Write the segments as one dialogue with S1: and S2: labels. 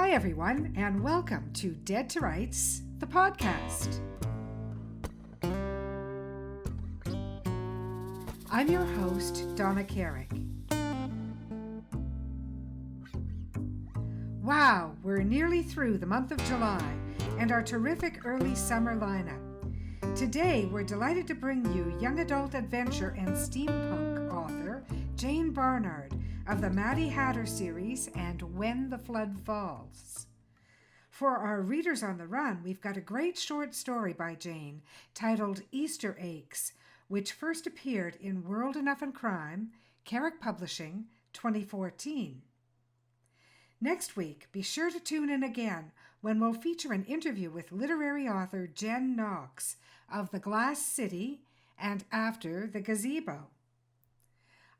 S1: Hi everyone, and welcome to Dead to Rights, the podcast. I'm your host, Donna Carrick. Wow, we're nearly through the month of July and our terrific early summer lineup. Today, we're delighted to bring you young adult adventure and steampunk author Jayne Barnard of the Maddy Hatter series and When the Flood Falls. For our readers on the run, we've got a great short story by Jayne titled Easter Eggs, which first appeared in World Enough and Crime, Carrick Publishing, 2014. Next week, be sure to tune in again when we'll feature an interview with literary author Jen Knox of The Glass City and After the Gazebo.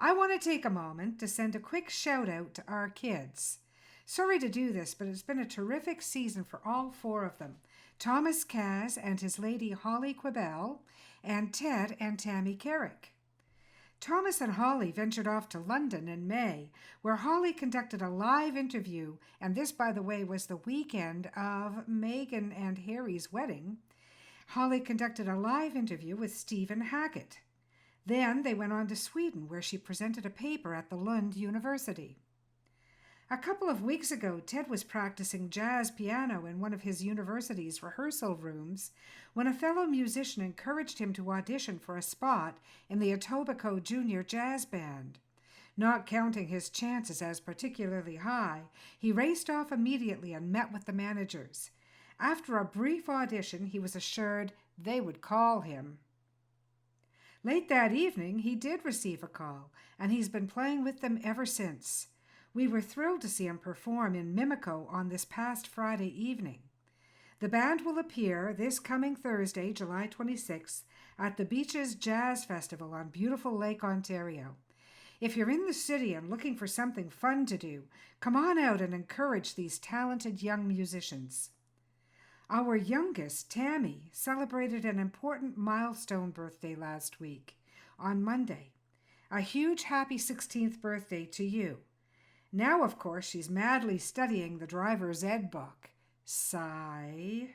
S1: I want to take a moment to send a quick shout out to our kids. Sorry to do this, but it's been a terrific season for all four of them. Thomas Kaz and his lady Holly Quibell, and Ted and Tammy Carrick. Thomas and Holly ventured off to London in May, where Holly conducted a live interview, and this, by the way, was the weekend of Meghan and Harry's wedding. Holly conducted a live interview with Stephen Hackett. Then they went on to Sweden, where she presented a paper at the Lund University. A couple of weeks ago, Ted was practicing jazz piano in one of his university's rehearsal rooms when a fellow musician encouraged him to audition for a spot in the Etobicoke Junior Jazz Band. Not counting his chances as particularly high, he raced off immediately and met with the managers. After a brief audition, he was assured they would call him. Late that evening, he did receive a call, and he's been playing with them ever since. We were thrilled to see him perform in Mimico on this past Friday evening. The band will appear this coming Thursday, July 26th, at the Beaches Jazz Festival on beautiful Lake Ontario. If you're in the city and looking for something fun to do, come on out and encourage these talented young musicians. Our youngest, Tammy, celebrated an important milestone birthday last week, on Monday. A huge happy 16th birthday to you. Now, of course, she's madly studying the driver's ed book. Sigh.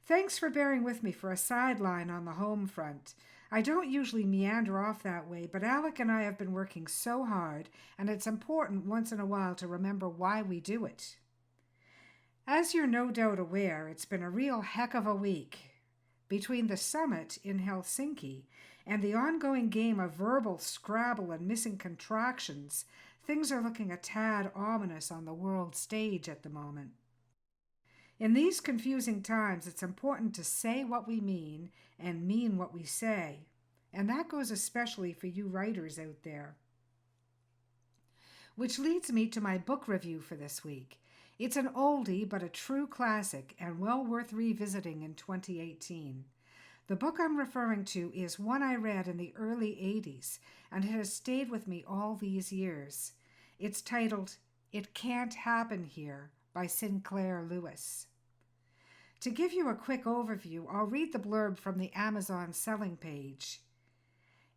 S1: Thanks for bearing with me for a sideline on the home front. I don't usually meander off that way, but Alec and I have been working so hard, and it's important once in a while to remember why we do it. As you're no doubt aware, it's been a real heck of a week. Between the summit in Helsinki and the ongoing game of verbal Scrabble and missing contractions, things are looking a tad ominous on the world stage at the moment. In these confusing times, it's important to say what we mean and mean what we say. And that goes especially for you writers out there. Which leads me to my book review for this week. It's an oldie but a true classic and well worth revisiting in 2018. The book I'm referring to is one I read in the early 80s, and it has stayed with me all these years. It's titled It Can't Happen Here by Sinclair Lewis. To give you a quick overview, I'll read the blurb from the Amazon selling page.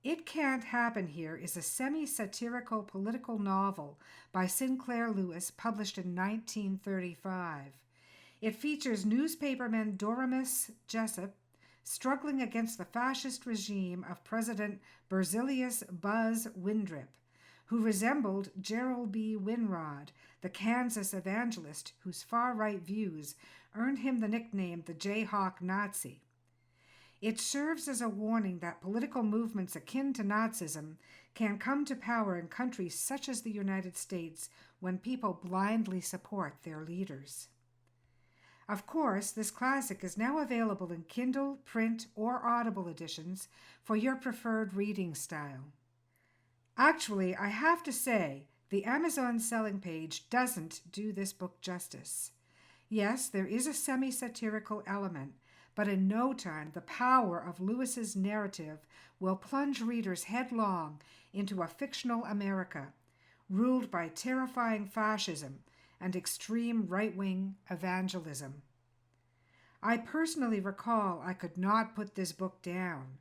S1: It Can't Happen Here is a semi-satirical political novel by Sinclair Lewis published in 1935. It features newspaperman Doremus Jessup struggling against the fascist regime of President Berzelius Buzz Windrip, who resembled Gerald B. Winrod, the Kansas evangelist whose far-right views earned him the nickname the Jayhawk Nazi. It serves as a warning that political movements akin to Nazism can come to power in countries such as the United States when people blindly support their leaders. Of course, this classic is now available in Kindle, print, or Audible editions for your preferred reading style. Actually, I have to say, the Amazon selling page doesn't do this book justice. Yes, there is a semi-satirical element, but in no time the power of Lewis's narrative will plunge readers headlong into a fictional America, ruled by terrifying fascism and extreme right-wing evangelism. I personally recall I could not put this book down.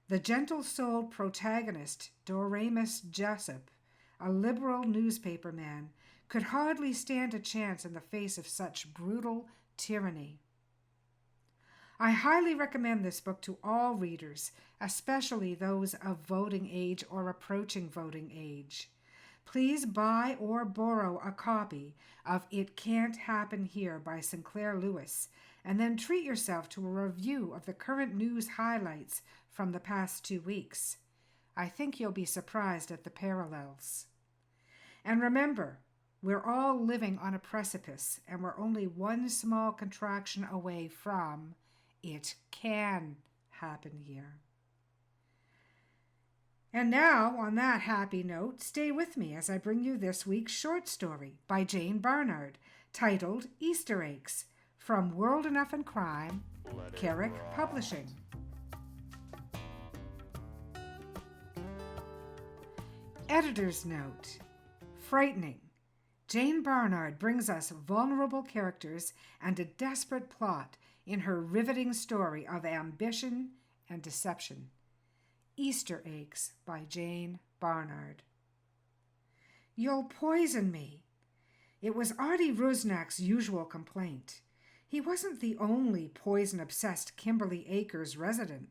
S1: The gentle-souled protagonist, Doremus Jessup, a liberal newspaperman, could hardly stand a chance in the face of such brutal tyranny. I highly recommend this book to all readers, especially those of voting age or approaching voting age. Please buy or borrow a copy of It Can't Happen Here by Sinclair Lewis, and then treat yourself to a review of the current news highlights from the past 2 weeks. I think you'll be surprised at the parallels. And remember, we're all living on a precipice, and we're only one small contraction away from It Can Happen Here. And now, on that happy note, stay with me as I bring you this week's short story by Jayne Barnard, titled Easter Eggs, from World Enough and Crime, Carrick Publishing. Editor's note. Frightening. Jayne Barnard brings us vulnerable characters and a desperate plot in her riveting story of ambition and deception. Easter Eggs by Jayne Barnard. You'll poison me. It was Artie Rusnak's usual complaint. He wasn't the only poison-obsessed Kimberley Acres resident.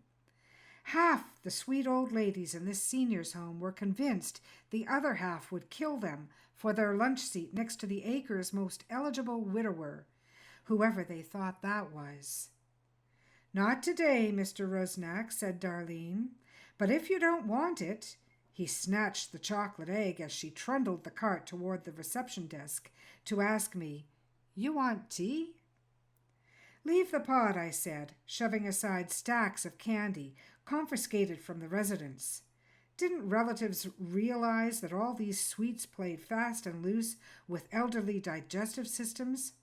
S1: Half the sweet old ladies in this seniors' home were convinced the other half would kill them for their lunch seat next to the Acres' most eligible widower, whoever they thought that was. "Not today, Mr. Rusnak," said Darlene. "But if you don't want it—" He snatched the chocolate egg as she trundled the cart toward the reception desk to ask me, "You want tea?" "Leave the pot," I said, shoving aside stacks of candy confiscated from the residents. Didn't relatives realize that all these sweets played fast and loose with elderly digestive systems?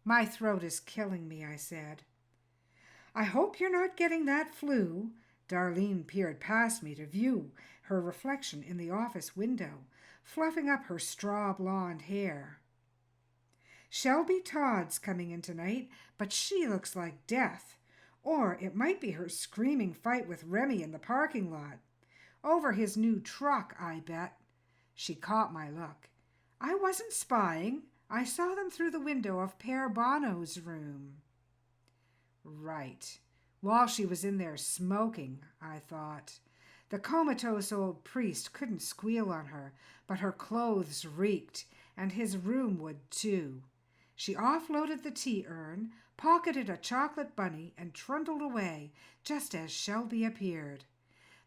S1: "My throat is killing me," I said. "I hope you're not getting that flu." Darlene peered past me to view her reflection in the office window, fluffing up her straw blonde hair. "Shelby Todd's coming in tonight, but she looks like death. Or it might be her screaming fight with Remy in the parking lot. Over his new truck, I bet." She caught my look. "I wasn't spying. I saw them through the window of Père Bono's room." Right. While she was in there smoking, I thought. The comatose old priest couldn't squeal on her, but her clothes reeked, and his room would too. She offloaded the tea urn, pocketed a chocolate bunny, and trundled away just as Shelby appeared.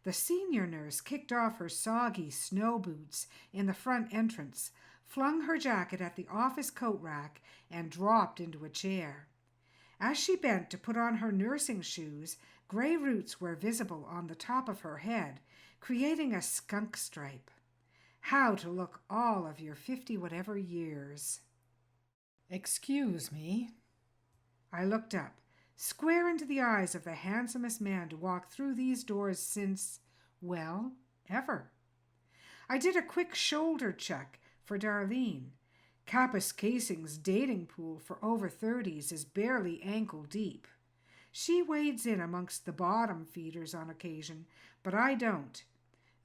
S1: The senior nurse kicked off her soggy snow boots in the front entrance, flung her jacket at the office coat rack, and dropped into a chair. As she bent to put on her nursing shoes, gray roots were visible on the top of her head, creating a skunk stripe. How to look all of your 50-whatever years. "Excuse me." I looked up, square into the eyes of the handsomest man to walk through these doors since, well, ever. I did a quick shoulder check for Darlene. Kappas Casing's dating pool for over 30s is barely ankle deep. She wades in amongst the bottom feeders on occasion, but I don't.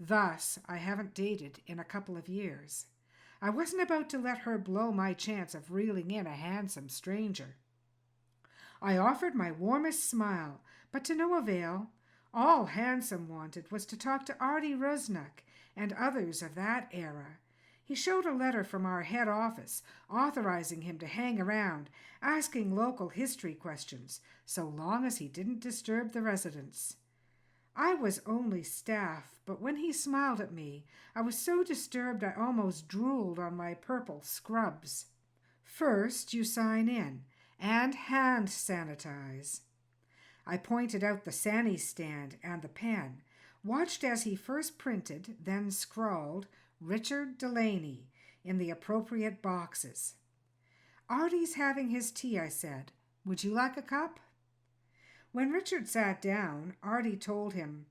S1: Thus, I haven't dated in a couple of years. I wasn't about to let her blow my chance of reeling in a handsome stranger. I offered my warmest smile, but to no avail. All Handsome wanted was to talk to Artie Rusnak and others of that era. He showed a letter from our head office authorizing him to hang around, asking local history questions, so long as he didn't disturb the residents. I was only staff, but when he smiled at me, I was so disturbed I almost drooled on my purple scrubs. "First, you sign in and hand sanitize." I pointed out the Sani stand and the pen, watched as he first printed, then scrawled, "Richard Delaney," in the appropriate boxes. "Artie's having his tea," I said. "Would you like a cup?" When Richard sat down, Artie told him,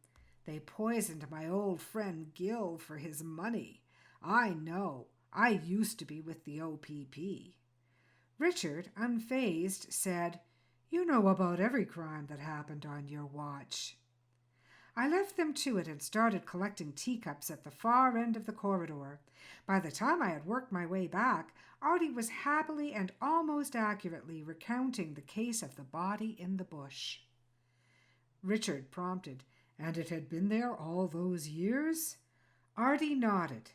S1: "They poisoned my old friend Gil for his money. I know. I used to be with the OPP. Richard, unfazed, said, "You know about every crime that happened on your watch." I left them to it and started collecting teacups at the far end of the corridor. By the time I had worked my way back, Artie was happily and almost accurately recounting the case of the body in the bush. Richard prompted, "And it had been there all those years?" Artie nodded.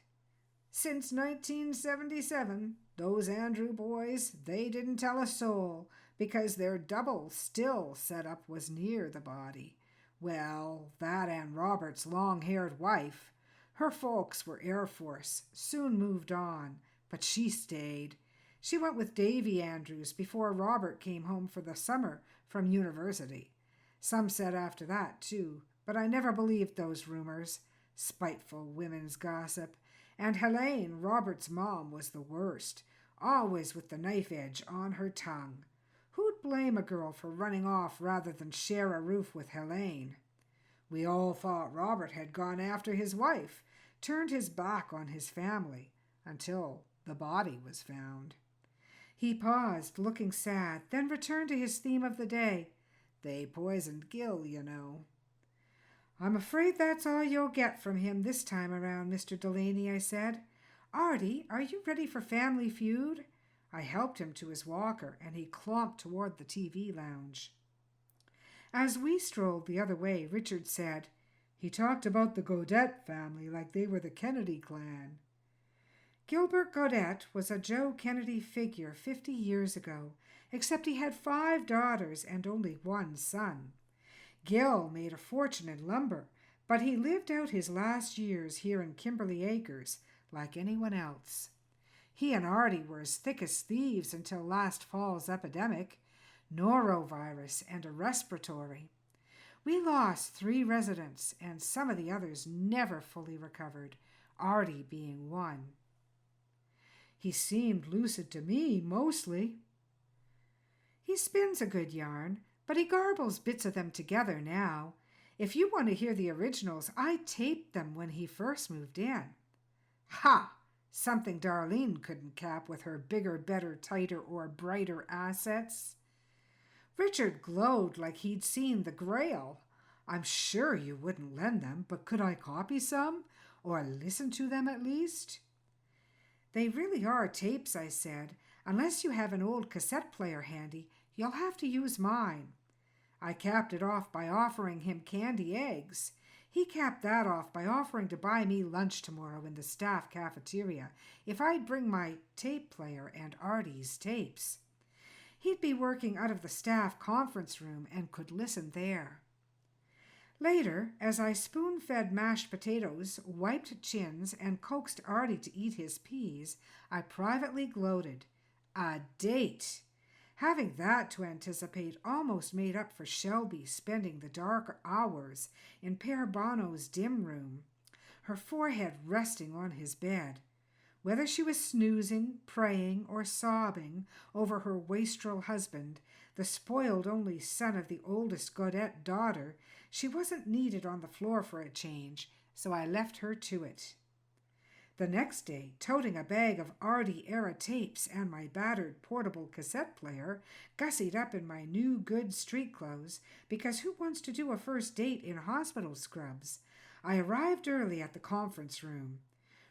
S1: "Since 1977. Those Andrew boys, they didn't tell a soul, because their double still setup was near the body. Well, that and Robert's long-haired wife. Her folks were Air Force, soon moved on, but she stayed. She went with Davy Andrews before Robert came home for the summer from university. Some said after that, too, but I never believed those rumors. Spiteful women's gossip. And Helene, Robert's mom, was the worst, always with the knife edge on her tongue. Who'd blame a girl for running off rather than share a roof with Helene? We all thought Robert had gone after his wife, turned his back on his family, until the body was found." He paused, looking sad, then returned to his theme of the day. "They poisoned Gil, you know." "I'm afraid that's all you'll get from him this time around, Mr. Delaney," I said. "Artie, are you ready for Family Feud?" I helped him to his walker, and he clomped toward the TV lounge. As we strolled the other way, Richard said, "He talked about the Godet family like they were the Kennedy clan." Gilbert Godet was a Joe Kennedy figure 50 years ago, except he had 5 daughters and only 1 son. Gil made a fortune in lumber, but he lived out his last years here in Kimberley Acres like anyone else. He and Artie were as thick as thieves until last fall's epidemic, norovirus and a respiratory. We lost 3 residents, and some of the others never fully recovered, Artie being one. "He seemed lucid to me, mostly." "He spins a good yarn, but he garbles bits of them together now. If you want to hear the originals, I taped them when he first moved in." "Ha! Something Darlene couldn't cap with her bigger, better, tighter, or brighter assets." Richard glowed like he'd seen the Grail. "I'm sure you wouldn't lend them, but could I copy some? Or listen to them at least?" "They really are tapes," I said. "Unless you have an old cassette player handy, you'll have to use mine." I capped it off by offering him candy eggs. He capped that off by offering to buy me lunch tomorrow in the staff cafeteria if I'd bring my tape player and Artie's tapes. He'd be working out of the staff conference room and could listen there. Later, as I spoon-fed mashed potatoes, wiped chins, and coaxed Artie to eat his peas, I privately gloated. A date! Having that to anticipate almost made up for Shelby spending the dark hours in Père Bono's dim room, her forehead resting on his bed. Whether she was snoozing, praying, or sobbing over her wastrel husband, the spoiled only son of the oldest Godet daughter, she wasn't needed on the floor for a change, so I left her to it. The next day, toting a bag of Artie-era tapes and my battered portable cassette player, gussied up in my new good street clothes, because who wants to do a first date in hospital scrubs, I arrived early at the conference room.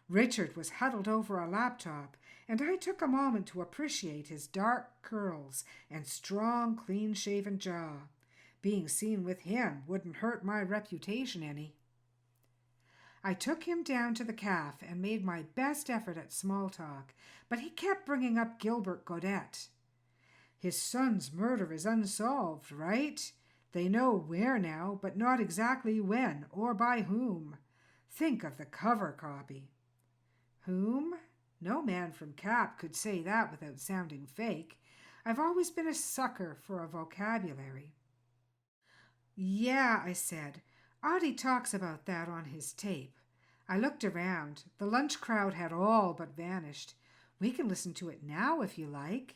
S1: Richard was huddled over a laptop, and I took a moment to appreciate his dark curls and strong, clean-shaven jaw. Being seen with him wouldn't hurt my reputation any. I took him down to the caf and made my best effort at small talk, but he kept bringing up Gilbert Godet. "His son's murder is unsolved, right? They know where now, but not exactly when or by whom. Think of the cover copy." "Whom?" No man from Cap could say that without sounding fake. I've always been a sucker for a vocabulary. "Yeah," I said. "Artie talks about that on his tape." I looked around. The lunch crowd had all but vanished. "We can listen to it now if you like."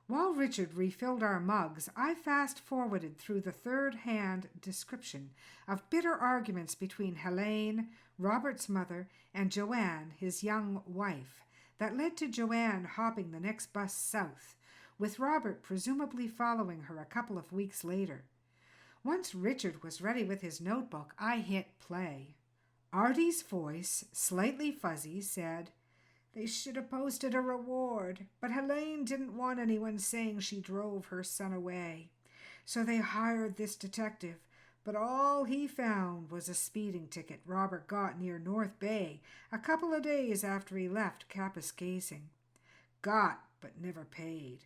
S1: While Richard refilled our mugs, I fast-forwarded through the third-hand description of bitter arguments between Helene, Robert's mother, and Joanne, his young wife, that led to Joanne hopping the next bus south, with Robert presumably following her a couple of weeks later. Once Richard was ready with his notebook, I hit play. Artie's voice, slightly fuzzy, said, "They should have posted a reward, but Helene didn't want anyone saying she drove her son away. So they hired this detective, but all he found was a speeding ticket Robert got near North Bay a couple of days after he left Kapuskasing. Got, but never paid.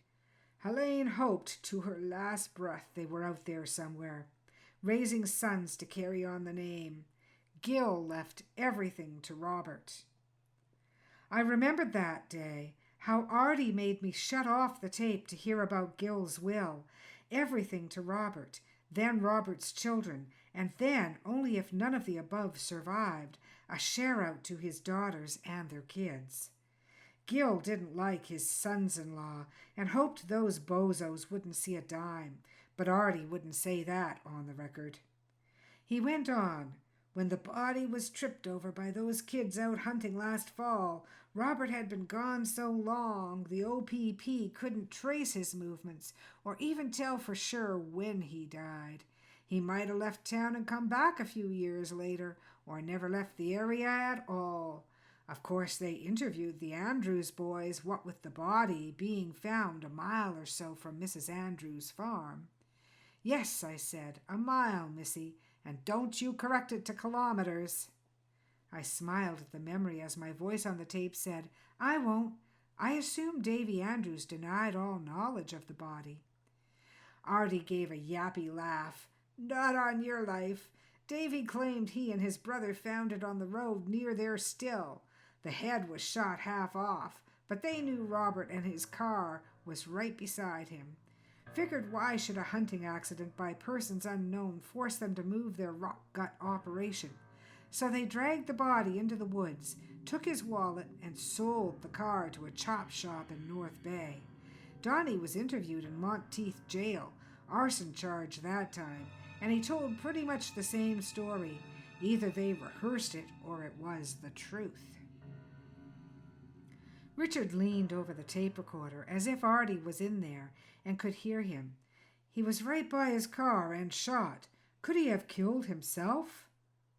S1: Helene hoped to her last breath they were out there somewhere, raising sons to carry on the name. Gil left everything to Robert." I remembered that day, how Artie made me shut off the tape to hear about Gil's will, everything to Robert, then Robert's children, and then, only if none of the above survived, a share out to his daughters and their kids. Gil didn't like his sons-in-law and hoped those bozos wouldn't see a dime, but Artie wouldn't say that on the record. He went on, "When the body was tripped over by those kids out hunting last fall, Robert had been gone so long the OPP couldn't trace his movements or even tell for sure when he died. He might have left town and come back a few years later, or never left the area at all. Of course, they interviewed the Andrews boys, what with the body being found a mile or so from Mrs. Andrews' farm." "Yes," I said, "a mile, missy, and don't you correct it to kilometers." I smiled at the memory as my voice on the tape said, "I won't. I assume Davy Andrews denied all knowledge of the body." Artie gave a yappy laugh. "Not on your life. Davy claimed he and his brother found it on the road near there still. The head was shot half off, but they knew Robert and his car was right beside him. Figured why should a hunting accident by persons unknown force them to move their rock gut operation? So they dragged the body into the woods, took his wallet, and sold the car to a chop shop in North Bay. Donnie was interviewed in Monteith jail, arson charge that time, and he told pretty much the same story. Either they rehearsed it or it was the truth." Richard leaned over the tape recorder as if Artie was in there and could hear him. "He was right by his car and shot. Could he have killed himself?"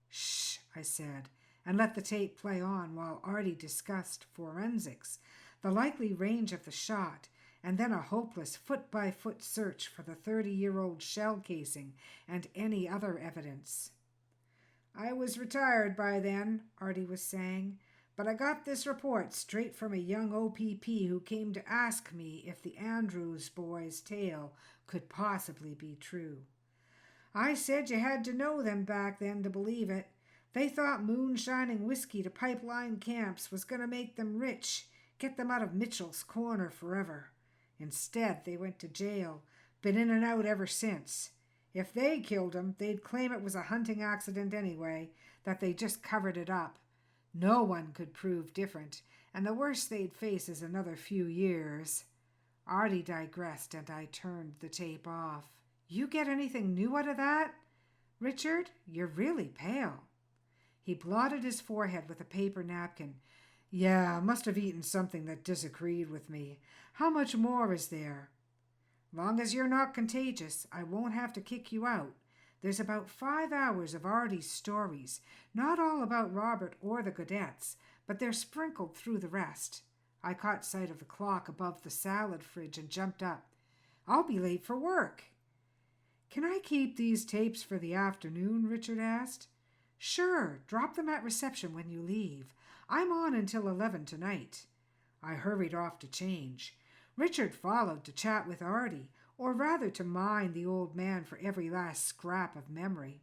S1: "Shh," I said, and let the tape play on while Artie discussed forensics, the likely range of the shot, and then a hopeless foot-by-foot search for the 30-year-old shell casing and any other evidence. "I was retired by then," Artie was saying, "but I got this report straight from a young OPP who came to ask me if the Andrews boys' tale could possibly be true. I said you had to know them back then to believe it. They thought moonshining whiskey to pipeline camps was going to make them rich, get them out of Mitchell's Corner forever. Instead, they went to jail, been in and out ever since. If they killed him, they'd claim it was a hunting accident anyway, that they just covered it up. No one could prove different, and the worst they'd face is another few years." Artie digressed, and I turned the tape off. "You get anything new out of that? Richard, you're really pale." He blotted his forehead with a paper napkin. "Yeah, must have eaten something that disagreed with me. How much more is there?" "Long as you're not contagious, I won't have to kick you out. There's about 5 hours of Artie's stories, not all about Robert or the Gaudets, but they're sprinkled through the rest." I caught sight of the clock above the salad fridge and jumped up. "I'll be late for work." "Can I keep these tapes for the afternoon?" Richard asked. "Sure, drop them at reception when you leave. I'm on until 11 tonight." I hurried off to change. Richard followed to chat with Artie, or rather to mine the old man for every last scrap of memory.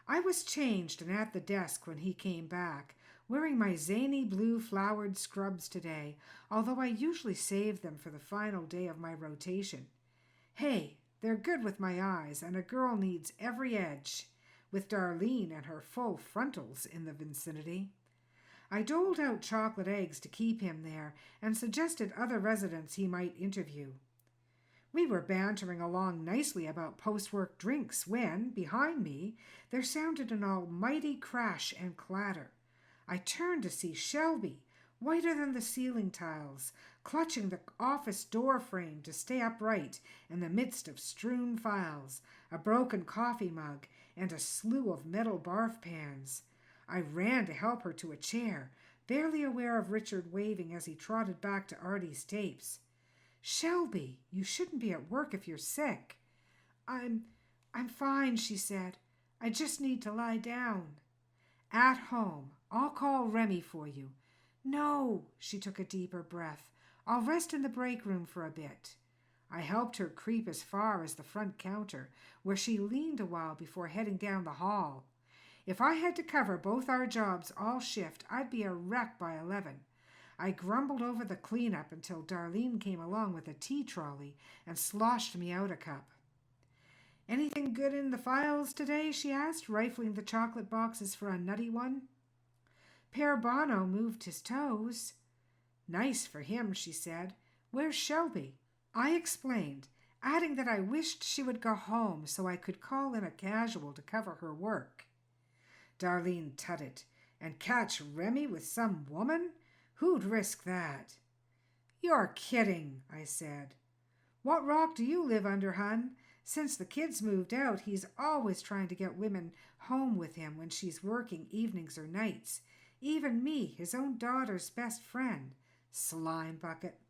S1: I was changed and at the desk when he came back, wearing my zany blue flowered scrubs today, although I usually save them for the final day of my rotation. Hey, they're good with my eyes, and a girl needs every edge, with Darlene and her full frontals in the vicinity. I doled out chocolate eggs to keep him there and suggested other residents he might interview. We were bantering along nicely about post-work drinks when, behind me, there sounded an almighty crash and clatter. I turned to see Shelby, whiter than the ceiling tiles, clutching the office door frame to stay upright in the midst of strewn files, a broken coffee mug, and a slew of metal barf pans. I ran to help her to a chair, barely aware of Richard waving as he trotted back to Artie's tapes. "Shelby, you shouldn't be at work if you're sick." I'm fine," she said. "I just need to lie down." "At home. I'll call Remy for you." "No," she took a deeper breath. "I'll rest in the break room for a bit." I helped her creep as far as the front counter, where she leaned a while before heading down the hall. If I had to cover both our jobs all shift, I'd be a wreck by 11. I grumbled over the cleanup until Darlene came along with a tea trolley and sloshed me out a cup. "Anything good in the files today?" she asked, rifling the chocolate boxes for a nutty one. "Pere Bono moved his toes." "Nice for him," she said. "Where's Shelby?" I explained, adding that I wished she would go home so I could call in a casual to cover her work. Darlene tutted. "And catch Remy with some woman? Who'd risk that?" "You're kidding," I said. "What rock do you live under, hun? Since the kids moved out, he's always trying to get women home with him when she's working evenings or nights. Even me, his own daughter's best friend. Slime bucket."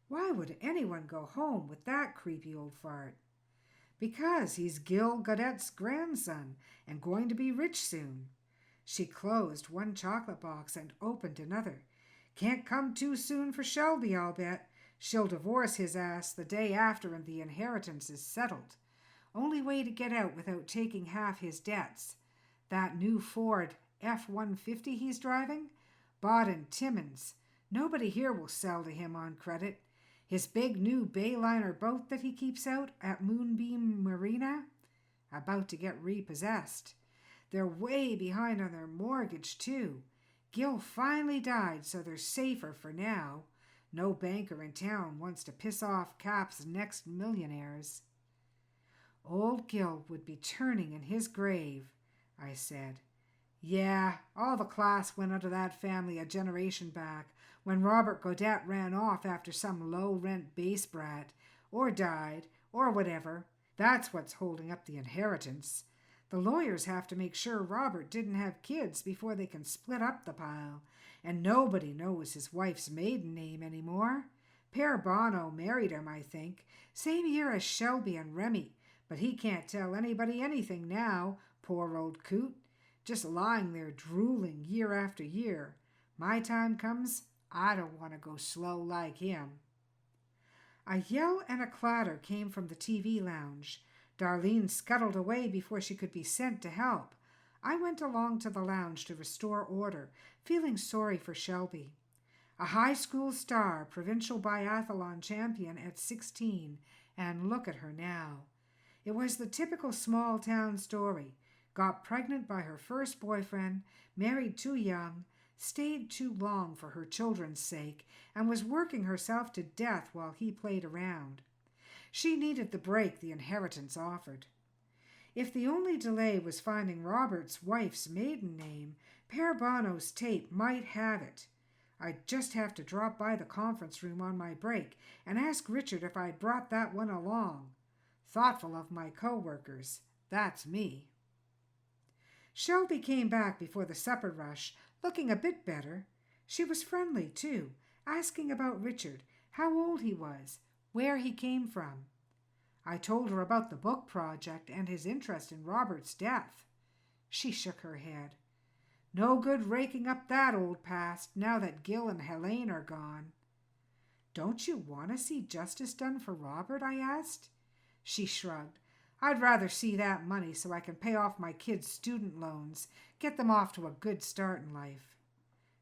S1: "Why would anyone go home with that creepy old fart?" "Because he's Gil Gaudet's grandson and going to be rich soon." She closed one chocolate box and opened another. "Can't come too soon for Shelby, I'll bet. She'll divorce his ass the day after and the inheritance is settled. Only way to get out without taking half his debts. That new Ford F-150 he's driving? Bought in Timmins. Nobody here will sell to him on credit. His big new Bayliner boat that he keeps out at Moonbeam Marina? About to get repossessed. They're way behind on their mortgage, too. Gil finally died, so they're safer for now. No banker in town wants to piss off Cap's next millionaires." "Old Gil would be turning in his grave," I said. "Yeah, all the class went out of that family a generation back when Robert Gaudet ran off after some low-rent base brat, or died, or whatever. That's what's holding up the inheritance. The lawyers have to make sure Robert didn't have kids before they can split up the pile, and nobody knows his wife's maiden name anymore. Pere Bono married him, I think, same year as Shelby and Remy, but he can't tell anybody anything now, poor old coot. Just lying there drooling year after year. My time comes, I don't want to go slow like him." A yell and a clatter came from the TV lounge. Darlene scuttled away before she could be sent to help. I went along to the lounge to restore order, feeling sorry for Shelby. A high school star, provincial biathlon champion at 16, and look at her now. It was the typical small-town story. Got pregnant by her first boyfriend, married too young, stayed too long for her children's sake, and was working herself to death while he played around. She needed the break the inheritance offered. If the only delay was finding Robert's wife's maiden name, Pere Bono's tape might have it. I'd just have to drop by the conference room on my break and ask Richard if I'd brought that one along. Thoughtful of my co-workers. That's me. Shelby came back before the supper rush, looking a bit better. She was friendly, too, asking about Richard, how old he was, where he came from. I told her about the book project and his interest in Robert's death. She shook her head. "No good raking up that old past now that Gil and Helene are gone." "Don't you want to see justice done for Robert?" I asked. She shrugged. "I'd rather see that money so I can pay off my kids' student loans, get them off to a good start in life."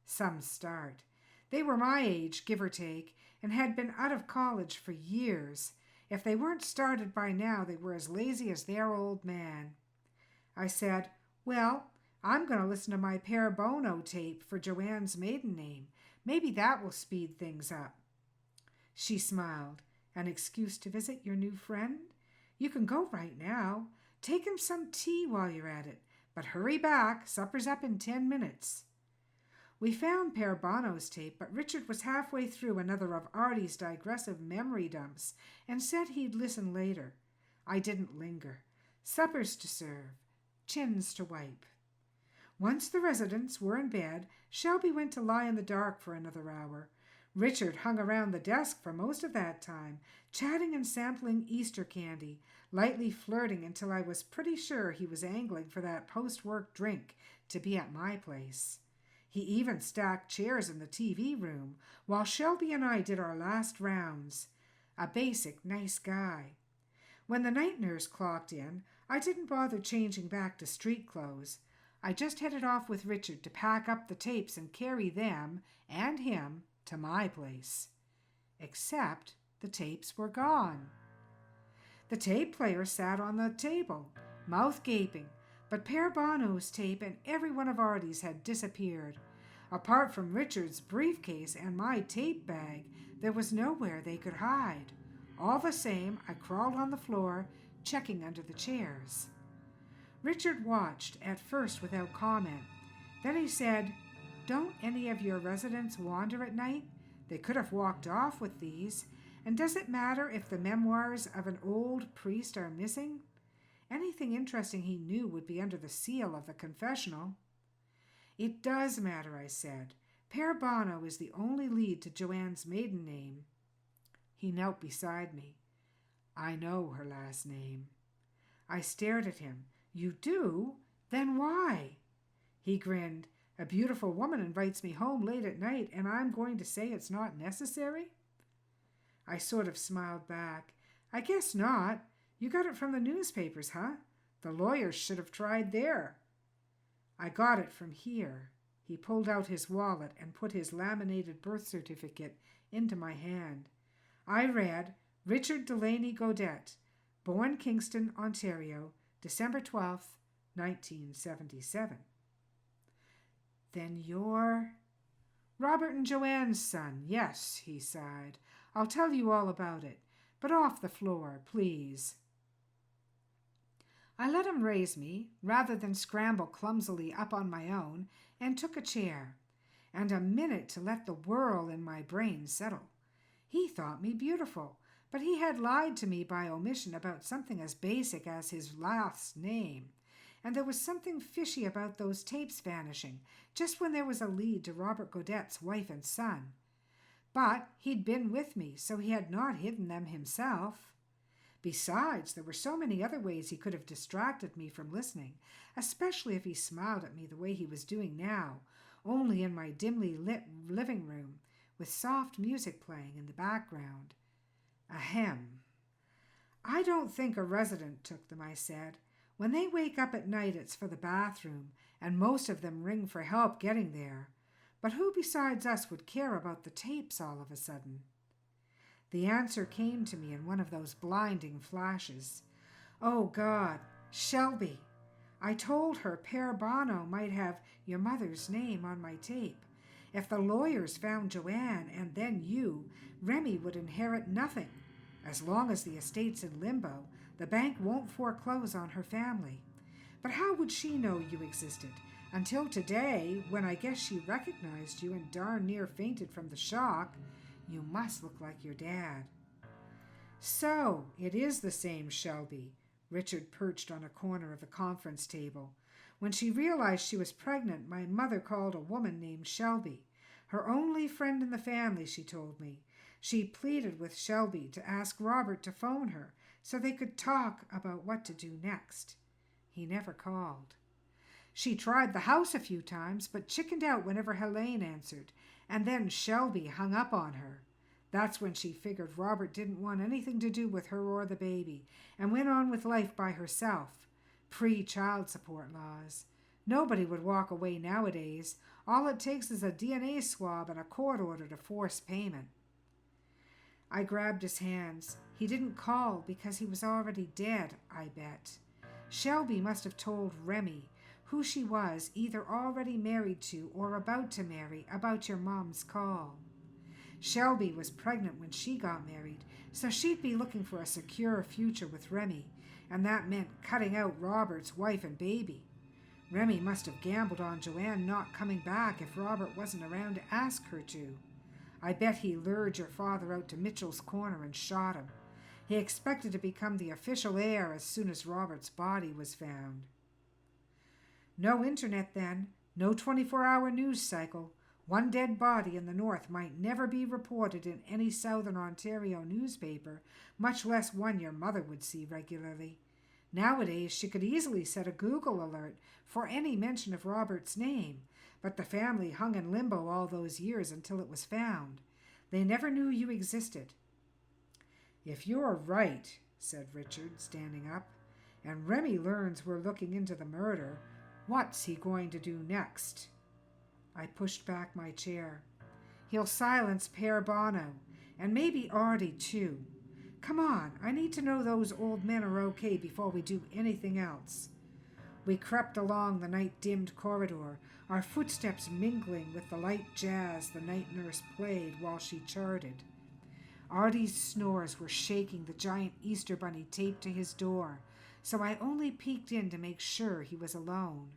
S1: Some start. They were my age, give or take, and had been out of college for years. If they weren't started by now, they were as lazy as their old man. I said, "Well, I'm going to listen to my Pere Bono tape for Joanne's maiden name. Maybe that will speed things up." She smiled. "An excuse to visit your new friend? You can go right now. Take him some tea while you're at it. But hurry back. Supper's up in 10 minutes. We found Pere Bono's tape, but Richard was halfway through another of Artie's digressive memory dumps and said he'd listen later. I didn't linger. Suppers to serve, chins to wipe. Once the residents were in bed, Shelby went to lie in the dark for another hour. Richard hung around the desk for most of that time, chatting and sampling Easter candy, lightly flirting until I was pretty sure he was angling for that post-work drink to be at my place. He even stacked chairs in the TV room while Shelby and I did our last rounds. A basic, nice guy. When the night nurse clocked in, I didn't bother changing back to street clothes. I just headed off with Richard to pack up the tapes and carry them and him to my place. Except the tapes were gone. The tape player sat on the table, mouth gaping, but Pere Bono's tape and every one of Artie's had disappeared. Apart from Richard's briefcase and my tape bag, there was nowhere they could hide. All the same, I crawled on the floor, checking under the chairs. Richard watched, at first without comment. Then he said, "Don't any of your residents wander at night? They could have walked off with these. And does it matter if the memoirs of an old priest are missing?" Anything interesting he knew would be under the seal of the confessional. "It does matter," I said. "Pere Bono is the only lead to Joanne's maiden name." He knelt beside me. "I know her last name." I stared at him. "You do? Then why?" He grinned. "A beautiful woman invites me home late at night, and I'm going to say it's not necessary?" I sort of smiled back. "I guess not. You got it from the newspapers, huh? The lawyers should have tried there." "I got it from here." He pulled out his wallet and put his laminated birth certificate into my hand. I read, "Richard Delaney Gaudette, born Kingston, Ontario, December 12th, 1977. "Then you're—" "Robert and Joanne's son, yes," he sighed. "I'll tell you all about it, but off the floor, please." I let him raise me, rather than scramble clumsily up on my own, and took a chair, and a minute to let the whirl in my brain settle. He thought me beautiful, but he had lied to me by omission about something as basic as his last name, and there was something fishy about those tapes vanishing, just when there was a lead to Robert Gaudette's wife and son. But he'd been with me, so he had not hidden them himself. Besides, there were so many other ways he could have distracted me from listening, especially if he smiled at me the way he was doing now, only in my dimly lit living room, with soft music playing in the background. Ahem. "I don't think a resident took them," I said. "When they wake up at night, it's for the bathroom, and most of them ring for help getting there. But who besides us would care about the tapes all of a sudden?" The answer came to me in one of those blinding flashes. "Oh, God, Shelby. I told her Pere Bono might have your mother's name on my tape. If the lawyers found Joanne and then you, Remy would inherit nothing. As long as the estate's in limbo, the bank won't foreclose on her family. But how would she know you existed? Until today, when I guess she recognized you and darn near fainted from the shock. You must look like your dad." "So, it is the same Shelby." Richard perched on a corner of the conference table. "When she realized she was pregnant, my mother called a woman named Shelby. Her only friend in the family, she told me. She pleaded with Shelby to ask Robert to phone her so they could talk about what to do next. He never called. She tried the house a few times, but chickened out whenever Helene answered, and then Shelby hung up on her. That's when she figured Robert didn't want anything to do with her or the baby, and went on with life by herself. Pre-child support laws. Nobody would walk away nowadays. All it takes is a DNA swab and a court order to force payment." I grabbed his hands. "He didn't call because he was already dead, I bet. Shelby must have told Remy, who she was, either already married to or about to marry, about your mom's call. Shelby was pregnant when she got married, so she'd be looking for a secure future with Remy, and that meant cutting out Robert's wife and baby. Remy must have gambled on Joanne not coming back if Robert wasn't around to ask her to. I bet he lured your father out to Mitchell's Corner and shot him. He expected to become the official heir as soon as Robert's body was found. No internet then, no 24-hour news cycle. One dead body in the north might never be reported in any southern Ontario newspaper, much less one your mother would see regularly. Nowadays, she could easily set a Google alert for any mention of Robert's name, but the family hung in limbo all those years until it was found. They never knew you existed. "If you're right," said Richard, standing up, "and Remy learns we're looking into the murder, what's he going to do next?" I pushed back my chair. "He'll silence Père Bono, and maybe Artie too. Come on, I need to know those old men are okay before we do anything else." We crept along the night-dimmed corridor, our footsteps mingling with the light jazz the night nurse played while she charted. Artie's snores were shaking the giant Easter bunny taped to his door, so I only peeked in to make sure he was alone.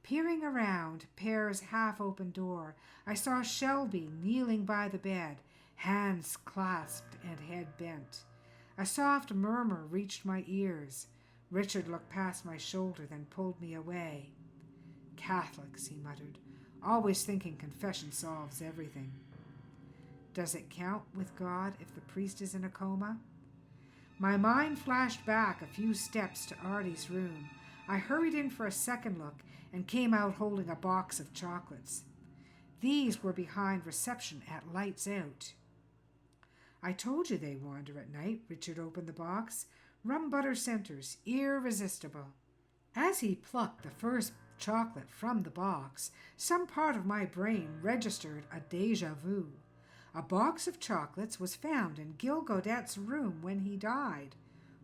S1: Peering around Pear's half-open door, I saw Shelby kneeling by the bed, hands clasped and head bent. A soft murmur reached my ears. Richard looked past my shoulder, then pulled me away. "Catholics," he muttered, "always thinking confession solves everything." Does it count with God if the priest is in a coma? My mind flashed back a few steps to Artie's room. I hurried in for a second look and came out holding a box of chocolates. These were behind reception at Lights Out. "I told you they wander at night." Richard opened the box. "Rum butter centers, irresistible." As he plucked the first chocolate from the box, some part of my brain registered a déjà vu. A box of chocolates was found in Gil Godet's room when he died.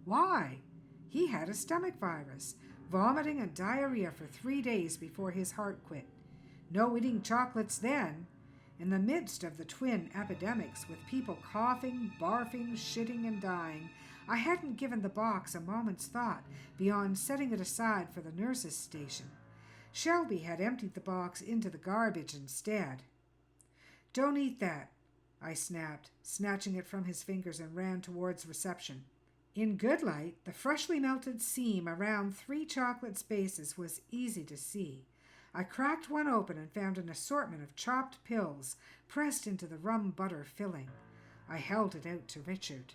S1: Why? He had a stomach virus, vomiting and diarrhea for 3 days before his heart quit. No eating chocolates then. In the midst of the twin epidemics, with people coughing, barfing, shitting, and dying, I hadn't given the box a moment's thought beyond setting it aside for the nurse's station. Shelby had emptied the box into the garbage instead. "Don't eat that," I snapped, snatching it from his fingers and ran towards reception. In good light, the freshly melted seam around 3 chocolate spaces was easy to see. I cracked one open and found an assortment of chopped pills pressed into the rum butter filling. I held it out to Richard.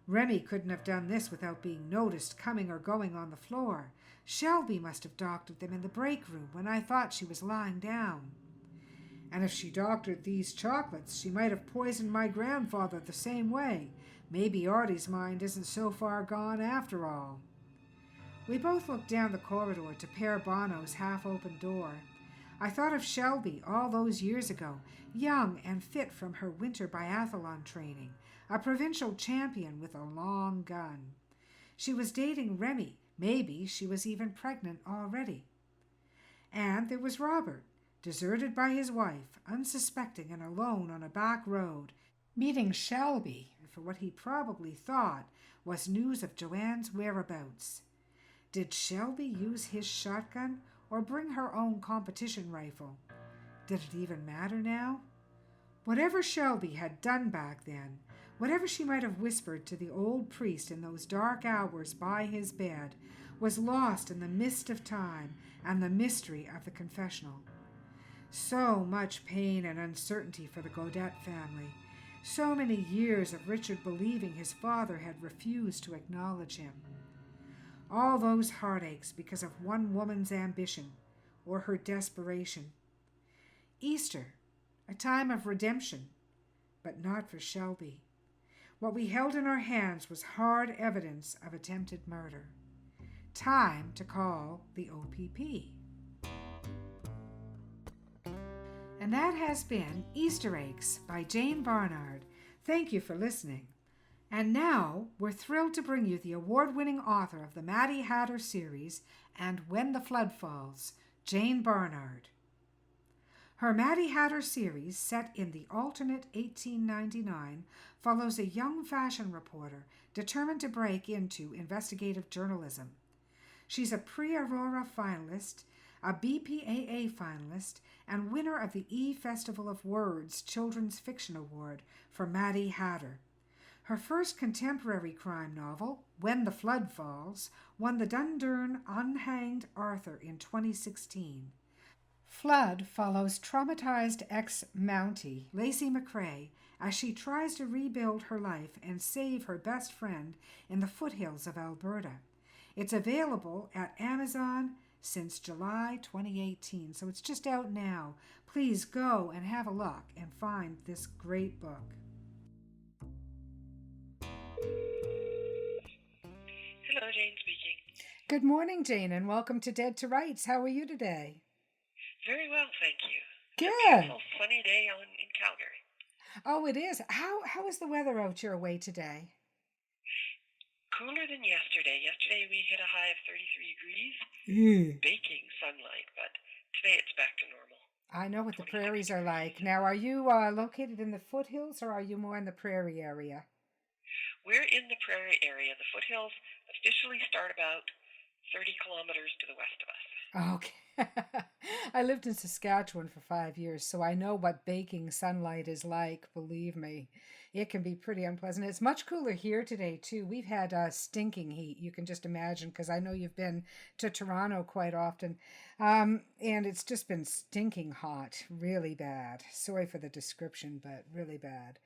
S1: Remy couldn't have done this without being noticed coming or going on the floor. Shelby must have doctored them in the break room when I thought she was lying down. And if she doctored these chocolates, she might have poisoned my grandfather the same way. Maybe Artie's mind isn't so far gone after all. We both looked down the corridor to Père Bono's half-open door. I thought of Shelby all those years ago, young and fit from her winter biathlon training, a provincial champion with a long gun. She was dating Remy. Maybe she was even pregnant already. And there was Robert, deserted by his wife, unsuspecting and alone on a back road, meeting Shelby for what he probably thought was news of Joanne's whereabouts. Did Shelby use his shotgun or bring her own competition rifle? Did it even matter now? Whatever Shelby had done back then, whatever she might have whispered to the old priest in those dark hours by his bed, was lost in the mist of time and the mystery of the confessional. So much pain and uncertainty for the Godet family. So many years of Richard believing his father had refused to acknowledge him. All those heartaches because of one woman's ambition or her desperation. Easter, a time of redemption, but not for Shelby. What we held in our hands was hard evidence of attempted murder. Time to call the OPP. And that has been Easter Eggs by Jayne Barnard. Thank you for listening. And now we're thrilled to bring you the award-winning author of the Maddy Hatter series and When the Flood Falls, Jayne Barnard. Her Maddy Hatter series, set in the alternate 1899, follows a young fashion reporter determined to break into investigative journalism. She's a pre-Aurora finalist, a BPAA finalist, and winner of the E Festival of Words Children's Fiction Award for Maddy Hatter. Her first contemporary crime novel, When the Flood Falls, won the Dundurn Unhanged Author in 2016. Flood follows traumatized ex-Mountie, Lacey McRae, as she tries to rebuild her life and save her best friend in the foothills of Alberta. It's available at Amazon since July 2018, so it's just out now. Please go and have a look and find this great book.
S2: Hello, Jayne speaking.
S1: Good morning, Jayne, and welcome to Dead to Rights. How are you today?
S2: Very well, thank you.
S1: Good.
S2: It's a beautiful sunny day in Calgary.
S1: Oh, it is. How is the weather out your way today?
S2: Cooler than yesterday. Yesterday we hit a high of 33 degrees, baking sunlight, but today it's back to normal.
S1: I know what the prairies are like. Now, are you located in the foothills or are you more in the prairie area?
S2: We're in the prairie area. The foothills officially start about 30 kilometers to the west of us.
S1: Okay. I lived in Saskatchewan for 5 years, so I know what baking sunlight is like, believe me. It can be pretty unpleasant. It's much cooler here today, too. We've had stinking heat, you can just imagine, because I know you've been to Toronto quite often. And it's just been stinking hot, really bad. Sorry for the description, but really bad.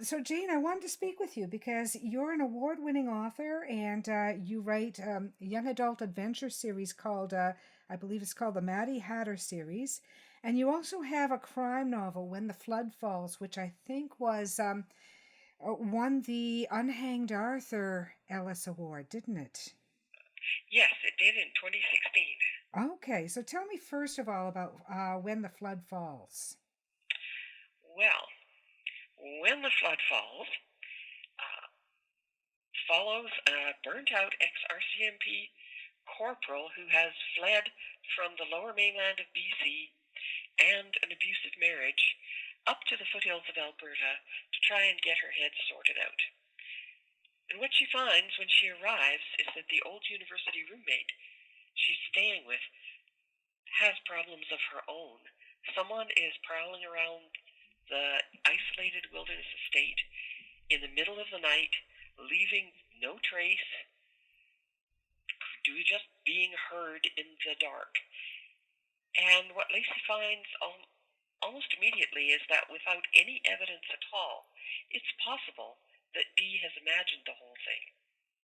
S1: So, Jayne, I wanted to speak with you because you're an award-winning author and you write a young adult adventure series called, I believe it's called the Maddy Hatter series. And you also have a crime novel, When the Flood Falls, which I think was won the Unhanged Author Ellis Award, didn't it?
S2: Yes, it did in 2016.
S1: Okay, so tell me first of all about When the Flood Falls.
S2: Well, When the Flood Falls follows a burnt-out ex-RCMP corporal who has fled from the lower mainland of BC and an abusive marriage up to the foothills of Alberta to try and get her head sorted out. And what she finds when she arrives is that the old university roommate she's staying with has problems of her own. Someone is prowling around the isolated wilderness estate in the middle of the night, leaving no trace, just being heard in the dark. And what Lacey finds almost immediately is that without any evidence at all, it's possible that Dee has imagined the whole thing.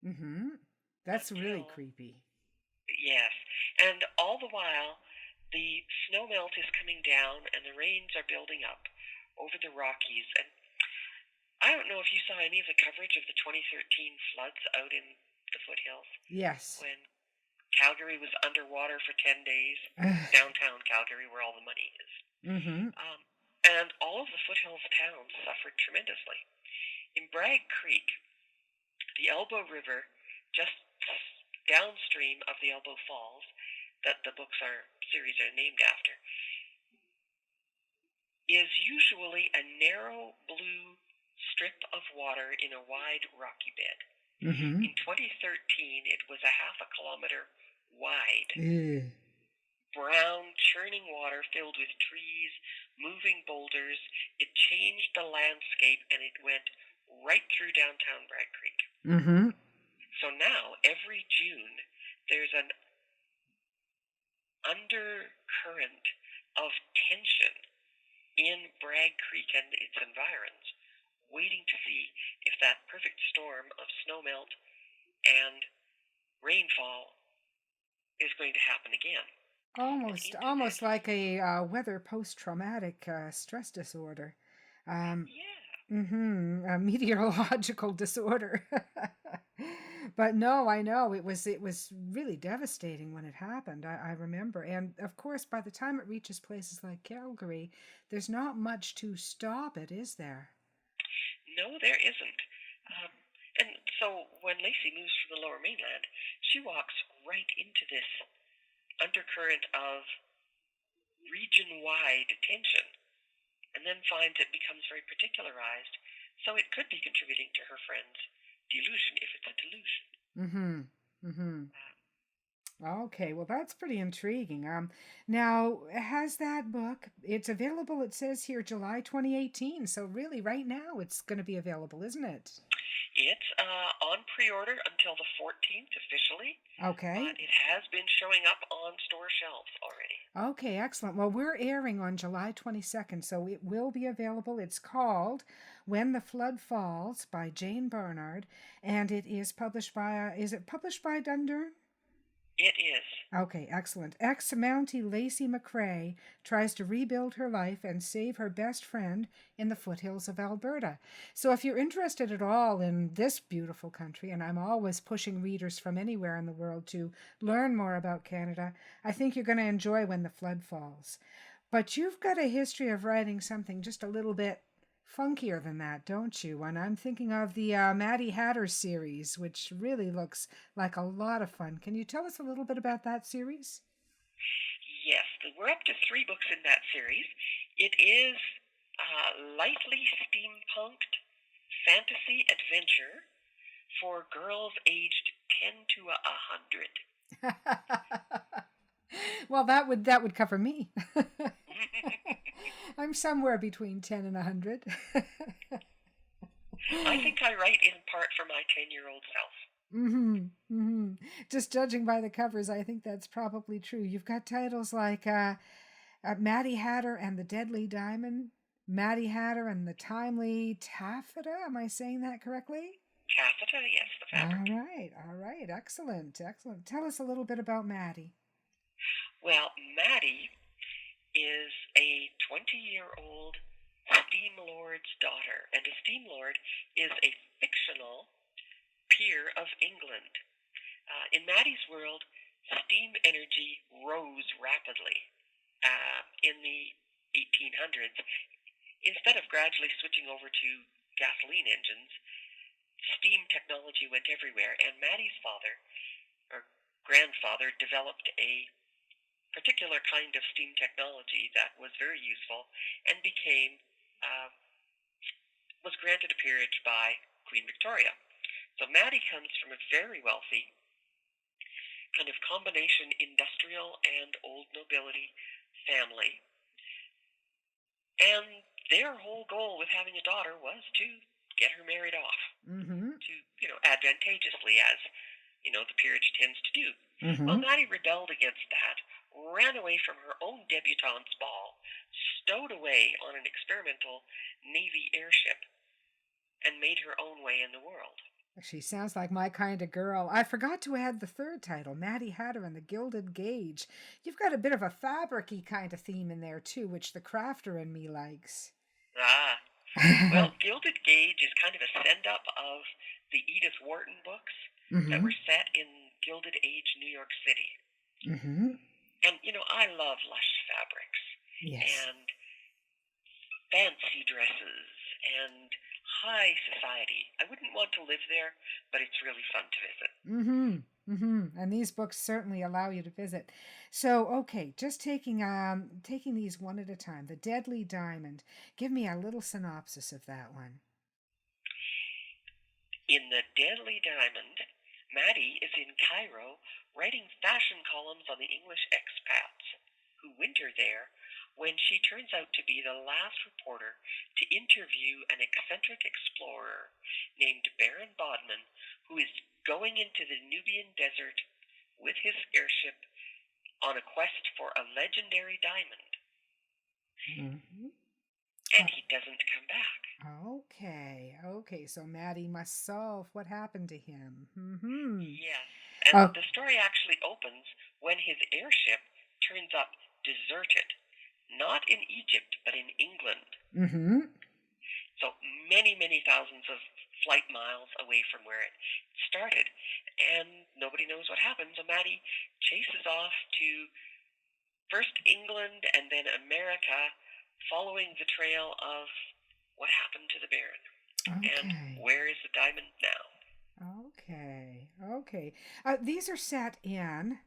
S1: Mm-hmm. That's really creepy.
S2: Yes. And all the while, the snow melt is coming down and the rains are building up over the Rockies. And I don't know if you saw any of the coverage of the 2013 floods out in the foothills.
S1: Yes.
S2: When Calgary was underwater for 10 days, downtown Calgary where all the money is.
S1: Mm-hmm.
S2: And all of the foothills towns suffered tremendously. In Bragg Creek, the Elbow River, just downstream of the Elbow Falls, that the series are named after, is usually a narrow blue strip of water in a wide rocky bed.
S1: Mm-hmm.
S2: In 2013, it was a half a kilometer wide. Brown, churning water filled with trees, moving boulders. It changed the landscape and it went right through downtown Bragg Creek.
S1: Mm-hmm.
S2: So now, every June, there's an undercurrent of tension in Bragg Creek and its environs, waiting to see if that perfect storm of snowmelt and rainfall is going to happen again.
S1: Almost like a weather post-traumatic stress disorder.
S2: Yeah.
S1: Mm-hmm. A meteorological disorder. But no, I know it was really devastating when it happened. I remember, and of course, by the time it reaches places like Calgary, there's not much to stop it, is there?
S2: No, there isn't. And so when Lacey moves from the lower mainland, she walks right into this undercurrent of region-wide tension, and then finds it becomes very particularized, so it could be contributing to her friend's delusion, if it's a delusion.
S1: Mm-hmm. Mm-hmm. Okay, well, that's pretty intriguing. Now, has that book, it's available, it says here, July 2018. So, really, right now, it's going to be available, isn't it?
S2: It's on pre-order until the 14th officially,
S1: Okay.
S2: but it has been showing up on store shelves already.
S1: Okay, excellent. Well, we're airing on July 22nd, so it will be available. It's called When the Flood Falls by Jayne Barnard, and it is published by, is it published by Dunder?
S2: It is.
S1: Okay, excellent. Ex-Mountie Lacey McCrae tries to rebuild her life and save her best friend in the foothills of Alberta. So if you're interested at all in this beautiful country, and I'm always pushing readers from anywhere in the world to learn more about Canada, I think you're going to enjoy When the Flood Falls. But you've got a history of writing something just a little bit funkier than that, don't you? And I'm thinking of the Maddy Hatter series, which really looks like a lot of fun. Can you tell us a little bit about that series?
S2: Yes, we're up to 3 books in that series. It is lightly steampunked fantasy adventure for girls aged 10 to 100.
S1: Well, that would cover me. I'm somewhere between 10 and 100.
S2: I think I write in part for my 10-year-old self.
S1: Just judging by the covers, I think that's probably true. You've got titles like Maddy Hatter and the Deadly Dimond, Maddy Hatter and the Timely Taffeta. Am I saying that correctly?
S2: Taffeta, yes, the fabric.
S1: All right, excellent, excellent. Tell us a little bit about Maddy.
S2: Well, Maddy is a 20-year-old steam lord's daughter, and a steam lord is a fictional peer of England. In Maddy's world, steam energy rose rapidly in the 1800s. Instead of gradually switching over to gasoline engines, steam technology went everywhere, and Maddy's father, or grandfather, developed a particular kind of steam technology that was very useful and was granted a peerage by Queen Victoria. So Maddy comes from a very wealthy kind of combination industrial and old nobility family. And their whole goal with having a daughter was to get her married off to, advantageously, as, the peerage tends to do. Well, Maddy rebelled against that, ran away from her own debutante's ball, stowed away on an experimental Navy airship, and made her own way in the world.
S1: She sounds like my kind of girl. I forgot to add the third title, Maddy Hatter and the Gilded Gauge. You've got a bit of a fabric-y kind of theme in there, too, which the crafter in me likes.
S2: Well, Gilded Gauge is kind of a send-up of the Edith Wharton books that were set in Gilded Age New York City. And, I love lush fabrics.
S1: Yes.
S2: And fancy dresses and high society. I wouldn't want to live there, but it's really fun to visit.
S1: And these books certainly allow you to visit. So, okay, just taking these one at a time. The Deadly Dimond. Give me a little synopsis of that one.
S2: In The Deadly Dimond, Maddy is in Cairo writing fashion columns on the English expats who winter there when she turns out to be the last reporter to interview an eccentric explorer named Baron Bodman, who is going into the Nubian desert with his airship on a quest for a legendary diamond. And he doesn't come back.
S1: Okay. So Maddy must solve what happened to him.
S2: Yes. And the story actually opens when his airship turns up deserted. Not in Egypt, but in England. So many, many thousands of flight miles away from where it started. And nobody knows what happened. So Maddy chases off to first England and then America, following the trail of what happened to the Baron. And where is the diamond now?
S1: Okay. These are set in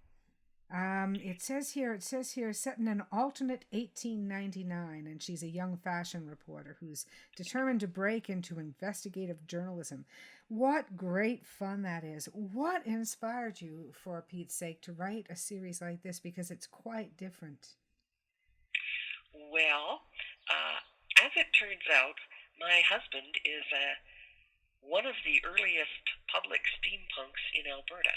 S1: It says here, set in an alternate 1899, and she's a young fashion reporter who's determined to break into investigative journalism. What great fun that is. What inspired you, for Pete's sake, to write a series like this? Because it's quite different.
S2: Well, as it turns out, my husband is one of the earliest public steampunks in Alberta.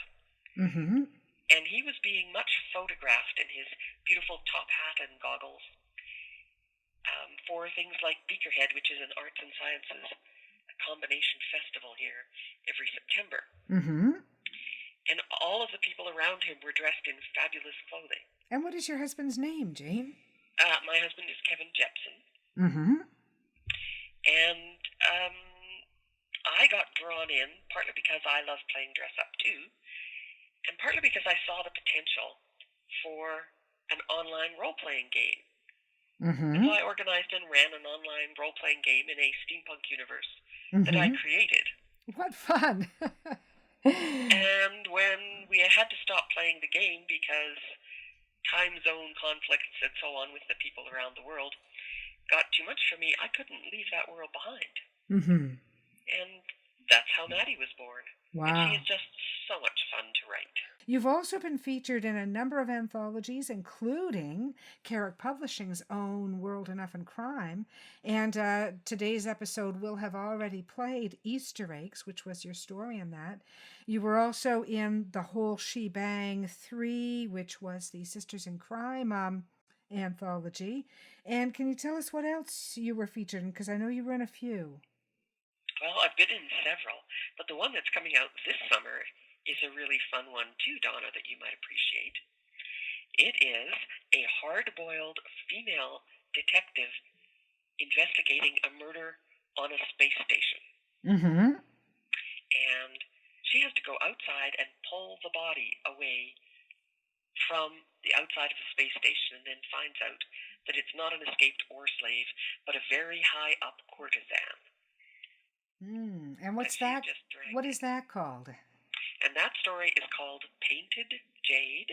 S1: Mm-hmm.
S2: And he was being much photographed in his beautiful top hat and goggles for things like Beakerhead, which is an arts and sciences combination festival here every September.
S1: Mm-hmm.
S2: And all of the people around him were dressed in fabulous clothing.
S1: And what is your husband's name, Jayne?
S2: My husband is Kevin Jepson.
S1: Mm-hmm.
S2: And I got drawn in, partly because I love playing dress-up too, and partly because I saw the potential for an online role-playing game.
S1: Mm-hmm.
S2: And so I organized and ran an online role-playing game in a steampunk universe that I created.
S1: What fun!
S2: And when we had to stop playing the game because time zone conflicts and so on with the people around the world got too much for me, I couldn't leave that world behind.
S1: Mm-hmm.
S2: And that's how Maddy was born.
S1: Wow.
S2: And she is just so much fun to write.
S1: You've also been featured in a number of anthologies, including Carrick Publishing's own World Enough in Crime. And today's episode will have already played Easter Eggs, which was your story in that. You were also in The Whole Shebang 3, which was the Sisters in Crime anthology. And can you tell us what else you were featured in? Because I know you were in a few.
S2: Well, I've been in several, but the one that's coming out this summer is a really fun one too, Donna, that you might appreciate. It is a hard-boiled female detective investigating a murder on a space station.
S1: Mm-hmm.
S2: And she has to go outside and pull the body away from the outside of the space station, and then finds out that it's not an escaped war slave, but a very high-up courtesan.
S1: And what's that? What is that called?
S2: And that story is called Painted Jade,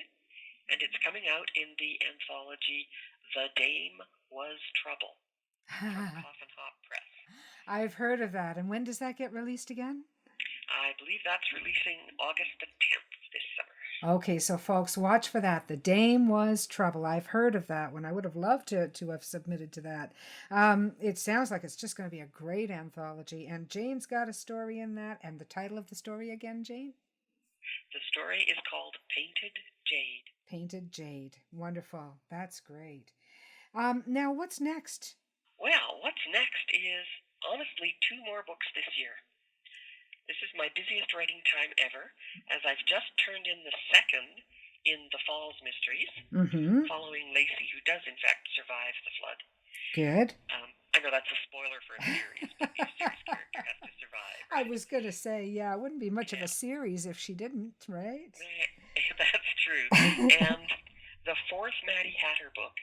S2: and it's coming out in the anthology The Dame Was Trouble from Coffin Hop Press.
S1: I've heard of that. And when does that get released again?
S2: I believe that's releasing August the 10th this summer.
S1: Okay, so folks, watch for that. The Dame Was Trouble. I've heard of that one. I would have loved to have submitted to that. It sounds like it's just going to be a great anthology. And Jayne's got a story in that. And the title of the story again, Jayne?
S2: The story is called Painted Jade.
S1: Painted Jade. Wonderful. That's great. Now, what's next?
S2: Well, what's next is, honestly, 2 more books this year. This is my busiest writing time ever, as I've just turned in the second in the Falls Mysteries, following Lacey, who does in fact survive the flood.
S1: Good.
S2: I know that's a spoiler for a series, but the series character has to survive. Right?
S1: I was going to say, yeah, it wouldn't be much of a series if she didn't, right?
S2: That's true. And the 4th Maddy Hatter book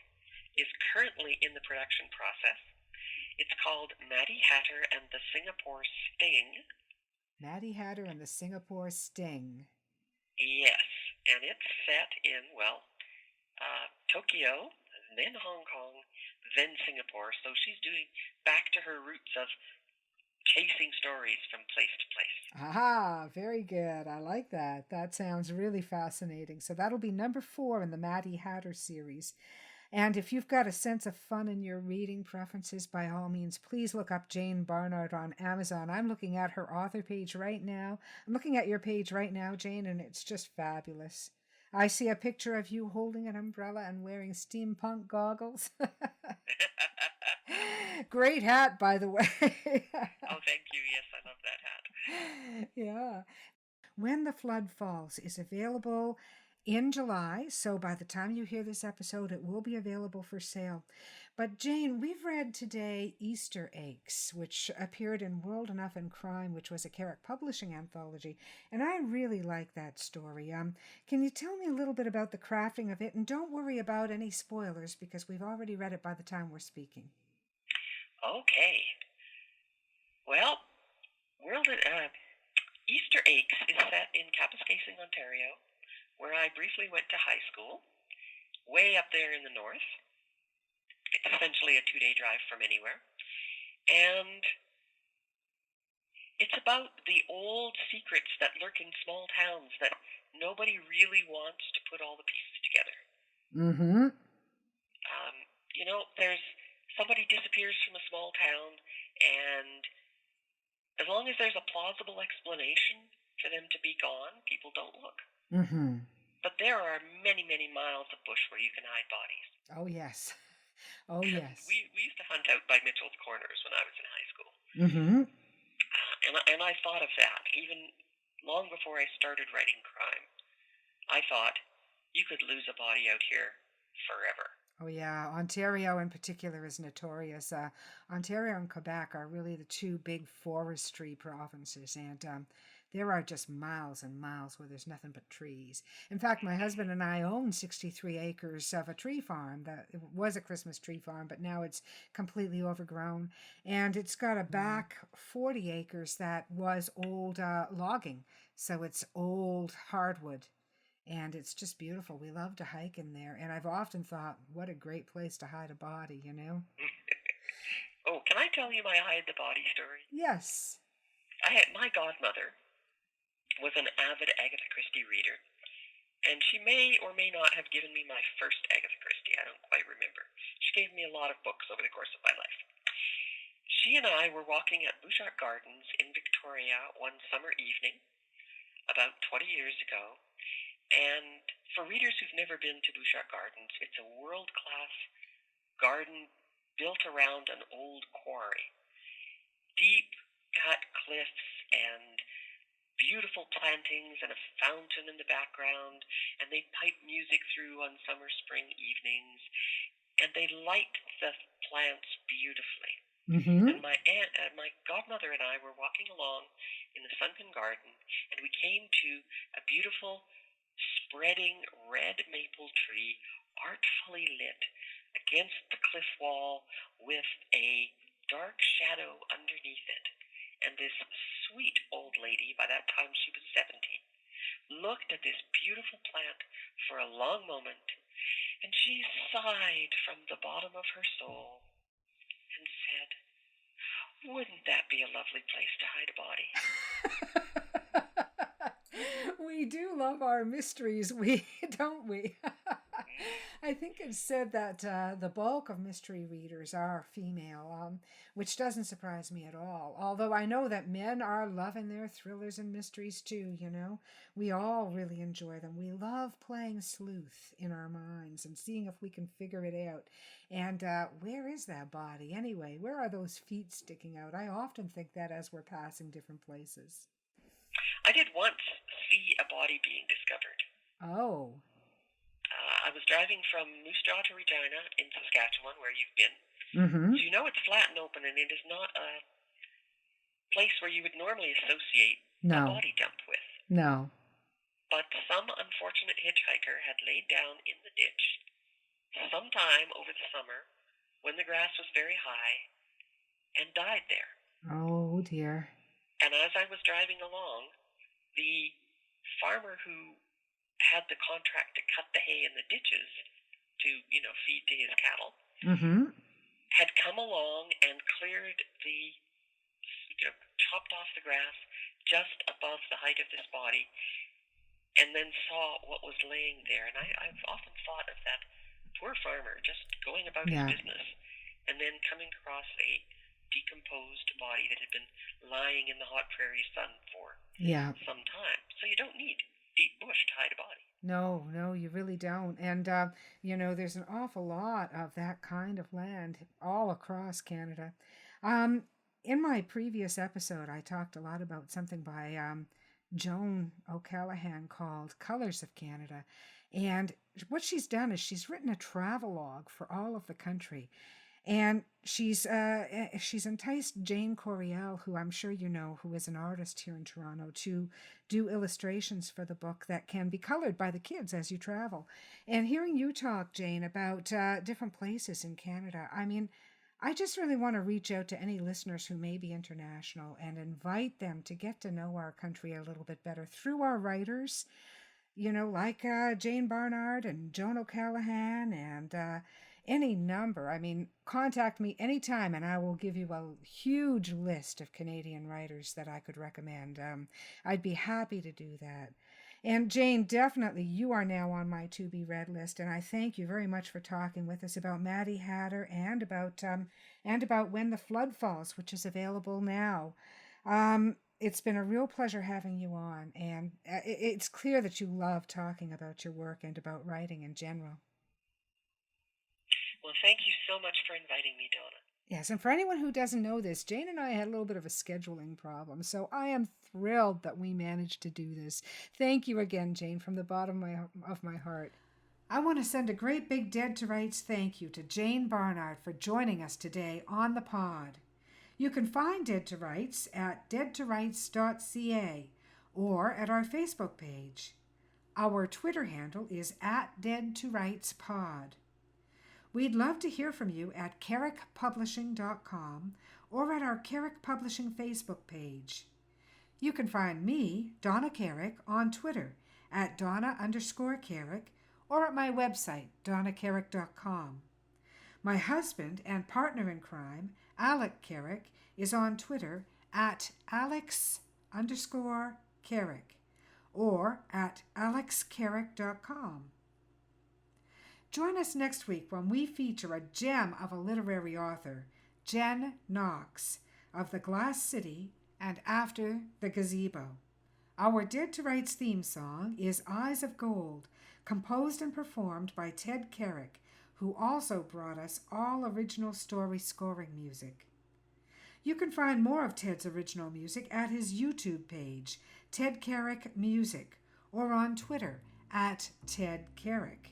S2: is currently in the production process. It's called Maddy Hatter and the Singapore Sting.
S1: Maddy Hatter and the Singapore Sting.
S2: Yes, and it's set in, Tokyo, then Hong Kong, then Singapore. So she's doing back to her roots of chasing stories from place to place.
S1: Aha, very good. I like that. That sounds really fascinating. So that'll be number 4 in the Maddy Hatter series. And if you've got a sense of fun in your reading preferences, by all means, please look up Jayne Barnard on Amazon. I'm looking at her author page right now. I'm looking at your page right now, Jayne, and it's just fabulous. I see a picture of you holding an umbrella and wearing steampunk goggles. Great hat, by the way.
S2: Oh, thank you. Yes, I love that hat.
S1: Yeah. When the Flood Falls is available in July, so by the time you hear this episode, it will be available for sale. But Jayne, we've read today Easter Eggs, which appeared in World Enough in Crime, which was a Carrick Publishing anthology, and I really like that story. Can you tell me a little bit about the crafting of it? And don't worry about any spoilers, because we've already read it by the time we're speaking.
S2: Okay. Well, Easter Eggs is set in Kapuskasing, Ontario, where I briefly went to high school, way up there in the north. It's essentially a 2-day drive from anywhere. And it's about the old secrets that lurk in small towns that nobody really wants to put all the pieces together.
S1: Mm-hmm.
S2: There's somebody disappears from a small town, and as long as there's a plausible explanation for them to be gone, people don't look.
S1: Mm-hmm.
S2: But there are many, many miles of bush where you can hide bodies.
S1: Oh, yes. Oh,
S2: And
S1: yes.
S2: we used to hunt out by Mitchell's Corners when I was in high school.
S1: Mm-hmm.
S2: And I thought of that even long before I started writing crime. I thought, you could lose a body out here forever.
S1: Oh, yeah. Ontario in particular is notorious. Ontario and Quebec are really the two big forestry provinces, and there are just miles and miles where there's nothing but trees. In fact, my husband and I own 63 acres of a tree farm. It was a Christmas tree farm, but now it's completely overgrown. And it's got a back 40 acres that was old logging. So it's old hardwood. And it's just beautiful. We love to hike in there. And I've often thought, what a great place to hide a body, you know?
S2: Oh, can I tell you my hide the body story?
S1: Yes.
S2: My godmother was an avid Agatha Christie reader, and she may or may not have given me my first Agatha Christie. I don't quite remember. She gave me a lot of books over the course of my life. She and I were walking at Bouchard Gardens in Victoria one summer evening about 20 years ago. And for readers who've never been to Bouchard Gardens, it's a world-class garden built around an old quarry. Deep cut cliffs and beautiful plantings and a fountain in the background, and they pipe music through on summer spring evenings, and they light the plants beautifully.
S1: Mm-hmm.
S2: And my godmother and I were walking along in the sunken garden, and we came to a beautiful spreading red maple tree, artfully lit against the cliff wall with a dark shadow underneath it. And this sweet old lady, by that time she was 70, looked at this beautiful plant for a long moment, and she sighed from the bottom of her soul and said, "Wouldn't that be a lovely place to hide a body?"
S1: We do love our mysteries, don't we? I think it's said that the bulk of mystery readers are female, which doesn't surprise me at all. Although I know that men are loving their thrillers and mysteries too, you know. We all really enjoy them. We love playing sleuth in our minds and seeing if we can figure it out. And where is that body anyway? Where are those feet sticking out? I often think that as we're passing different places.
S2: I did once see a body being discovered.
S1: Oh.
S2: I was driving from Moose Jaw to Regina in Saskatchewan, where you've been.
S1: Mm-hmm.
S2: So you know it's flat and open, and it is not a place where you would normally associate a body dump with.
S1: No.
S2: But some unfortunate hitchhiker had laid down in the ditch sometime over the summer when the grass was very high and died there.
S1: Oh, dear.
S2: And as I was driving along, the farmer who had the contract to cut the hay in the ditches to, feed to his cattle,
S1: Mm-hmm.
S2: had come along and cleared chopped off the grass just above the height of this body, and then saw what was laying there. And I've often thought of that poor farmer just going about his business and then coming across a decomposed body that had been lying in the hot prairie sun for some time. So you don't need deep bush to hide a body.
S1: No, you really don't. And, there's an awful lot of that kind of land all across Canada. In my previous episode, I talked a lot about something by Joan O'Callaghan called Colors of Canada. And what she's done is she's written a travelogue for all of the country. And she's enticed Jayne Coriel, who I'm sure you know, who is an artist here in Toronto, to do illustrations for the book that can be colored by the kids as you travel. And hearing you talk, Jayne, about different places in Canada, I mean, I just really want to reach out to any listeners who may be international and invite them to get to know our country a little bit better through our writers. like Jayne Barnard and Joan O'Callahan and any number. I mean, contact me anytime and I will give you a huge list of Canadian writers that I could recommend. I'd be happy to do that. And Jayne, definitely you are now on my to be read list, and I thank you very much for talking with us about Maddy Hatter and about When the Flood Falls, which is available now. It's been a real pleasure having you on, and it's clear that you love talking about your work and about writing in general.
S2: Well, thank you so much for inviting me, Donna.
S1: Yes, and for anyone who doesn't know this, Jayne and I had a little bit of a scheduling problem, so I am thrilled that we managed to do this. Thank you again, Jayne, from the bottom of my heart. I want to send a great big Dead to Rights thank you to Jayne Barnard for joining us today on the pod. You can find Dead to Rights at deadtorights.ca or at our Facebook page. Our Twitter handle is @deadtorightspod. We'd love to hear from you at carrickpublishing.com or at our Carrick Publishing Facebook page. You can find me, Donna Carrick, on Twitter at Donna_Carrick or at my website, donnacarrick.com. My husband and partner in crime, Alec Carrick, is on Twitter at Alex_Carrick or at alexcarrick.com. Join us next week when we feature a gem of a literary author, Jen Knox, of The Glass City and After the Gazebo. Our Dead to Rights theme song is Eyes of Gold, composed and performed by Ted Carrick, who also brought us all original story scoring music. You can find more of Ted's original music at his YouTube page, Ted Carrick Music, or on Twitter at Ted Carrick.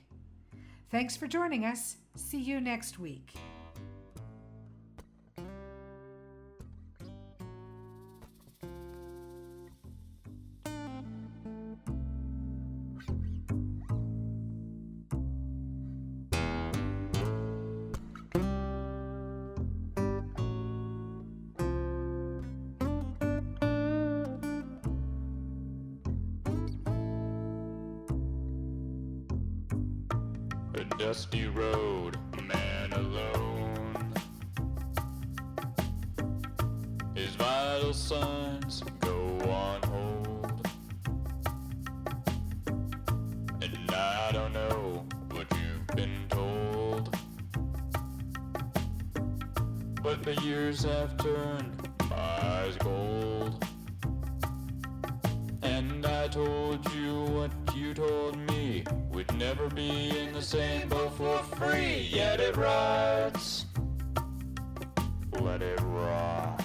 S1: Thanks for joining us. See you next week.
S3: A dusty road, a man alone. His vital signs go on hold. And I don't know what you've been told, but the years have turned my eyes gold. And I told you what you told me, we'd never be in the same boat for free. Yet it rides, let it rock.